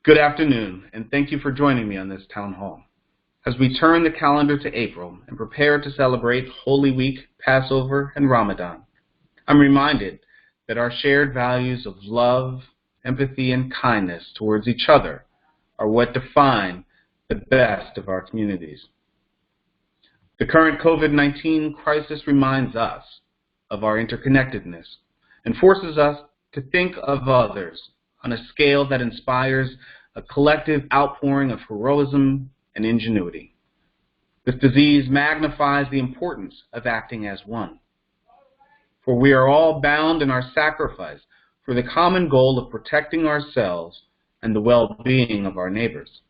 Good afternoon, and thank you for joining me on this town hall. As we turn the calendar to April and prepare to celebrate Holy Week, Passover, and Ramadan, I'm reminded that our shared values of love, empathy, and kindness towards each other are what define the best of our communities. The current COVID-19 crisis reminds us of our interconnectedness and forces us to think of others on a scale that inspires a collective outpouring of heroism and ingenuity. This disease magnifies the importance of acting as one, for we are all bound in our sacrifice for the common goal of protecting ourselves and the well-being of our neighbors.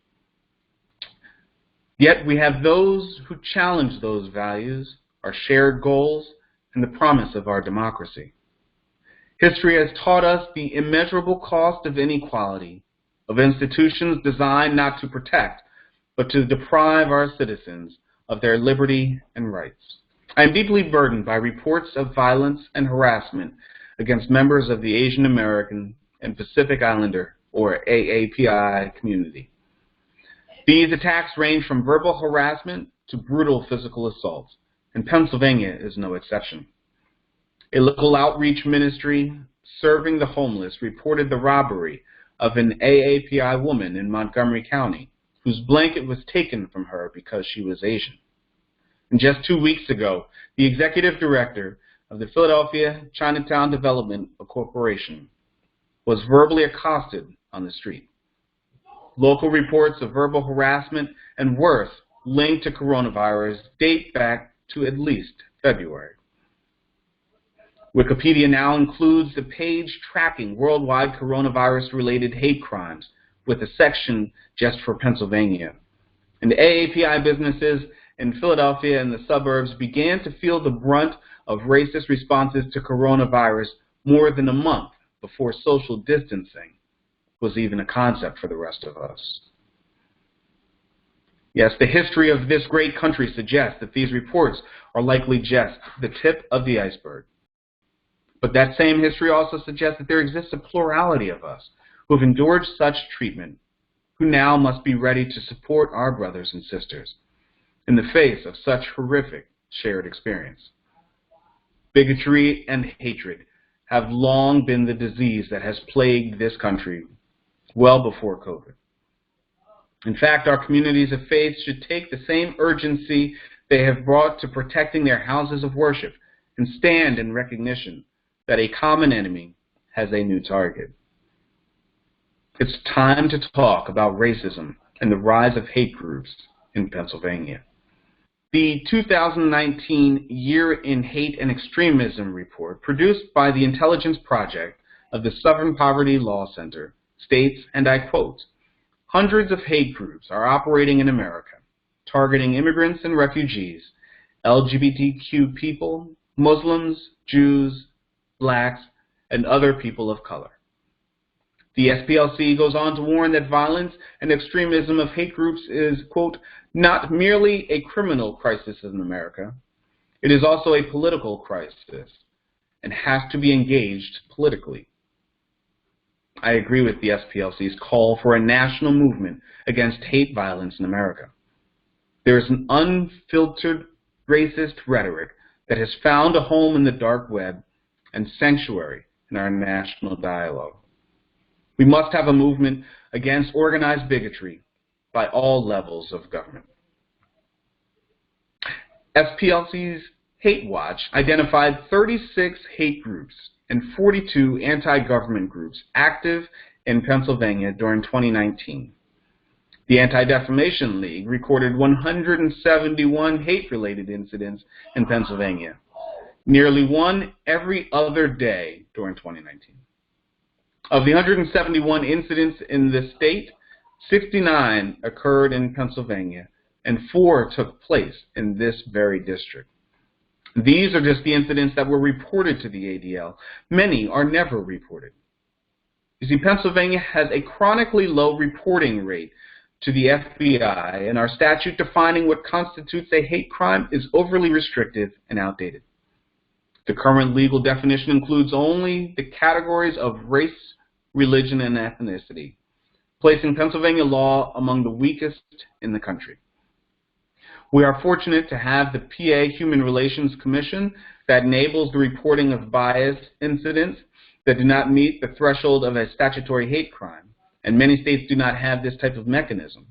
Yet we have those who challenge those values, our shared goals, and the promise of our democracy. History has taught us the immeasurable cost of inequality, of institutions designed not to protect, but to deprive our citizens of their liberty and rights. I am deeply burdened by reports of violence and harassment against members of the Asian American and Pacific Islander, or AAPI, community. These attacks range from verbal harassment to brutal physical assaults, and Pennsylvania is no exception. A local outreach ministry serving the homeless reported the robbery of an AAPI woman in Montgomery County, whose blanket was taken from her because she was Asian. And just 2 weeks ago, the executive director of the Philadelphia Chinatown Development Corporation was verbally accosted on the street. Local reports of verbal harassment and worse linked to coronavirus date back to at least February. Wikipedia now includes the page tracking worldwide coronavirus-related hate crimes with a section just for Pennsylvania. And AAPI businesses in Philadelphia and the suburbs began to feel the brunt of racist responses to coronavirus more than a month before social distancing was even a concept for the rest of us. Yes, the history of this great country suggests that these reports are likely just the tip of the iceberg. But that same history also suggests that there exists a plurality of us who have endured such treatment, who now must be ready to support our brothers and sisters in the face of such horrific shared experience. Bigotry and hatred have long been the disease that has plagued this country well before COVID. In fact, our communities of faith should take the same urgency they have brought to protecting their houses of worship and stand in recognition that a common enemy has a new target. It's time to talk about racism and the rise of hate groups in Pennsylvania. The 2019 Year in Hate and Extremism report, produced by the Intelligence Project of the Southern Poverty Law Center, states, and I quote, "Hundreds of hate groups are operating in America, targeting immigrants and refugees, LGBTQ people, Muslims, Jews, blacks, and other people of color." The SPLC goes on to warn that violence and extremism of hate groups is, quote, "not merely a criminal crisis in America, it is also a political crisis and has to be engaged politically." I agree with the SPLC's call for a national movement against hate violence in America. There is an unfiltered racist rhetoric that has found a home in the dark web and sanctuary in our national dialogue. We must have a movement against organized bigotry by all levels of government. SPLC's Hate Watch identified 36 hate groups and 42 anti-government groups active in Pennsylvania during 2019. The Anti-Defamation League recorded 171 hate-related incidents in Pennsylvania, nearly one every other day during 2019. Of the 171 incidents in the state, 69 occurred in Pennsylvania, and 4 took place in this very district. These are just the incidents that were reported to the ADL. Many are never reported. You see, Pennsylvania has a chronically low reporting rate to the FBI, and our statute defining what constitutes a hate crime is overly restrictive and outdated. The current legal definition includes only the categories of race, religion, and ethnicity, placing Pennsylvania law among the weakest in the country. We are fortunate to have the PA Human Relations Commission that enables the reporting of bias incidents that do not meet the threshold of a statutory hate crime, and many states do not have this type of mechanism.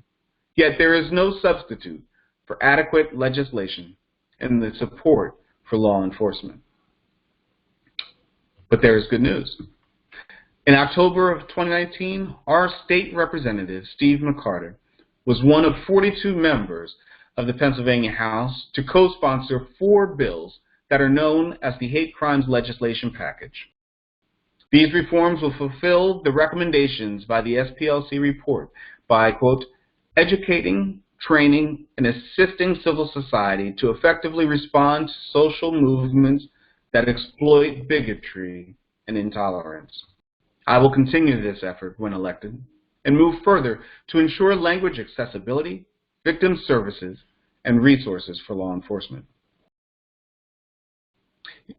Yet there is no substitute for adequate legislation and the support for law enforcement. But there is good news. In October of 2019, our state representative, Steve McCarter, was one of 42 members of the Pennsylvania House to co-sponsor 4 bills that are known as the Hate Crimes Legislation Package. These reforms will fulfill the recommendations by the SPLC report by, quote, educating, training, and assisting civil society to effectively respond to social movements that exploit bigotry and intolerance. I will continue this effort when elected and move further to ensure language accessibility, victim services, and resources for law enforcement.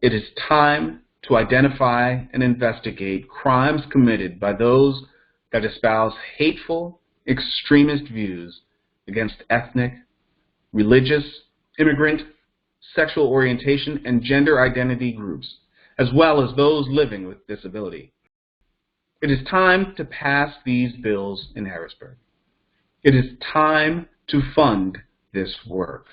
It is time to identify and investigate crimes committed by those that espouse hateful, extremist views against ethnic, religious, immigrant, sexual orientation, and gender identity groups, as well as those living with disability. It is time to pass these bills in Harrisburg. It is time to fund this work.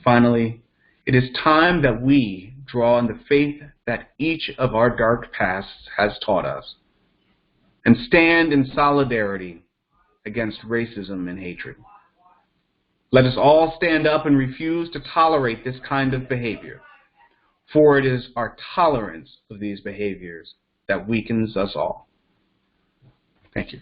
Finally, it is time that we draw on the faith that each of our dark pasts has taught us and stand in solidarity against racism and hatred. Let us all stand up and refuse to tolerate this kind of behavior, for it is our tolerance of these behaviors that weakens us all. Thank you.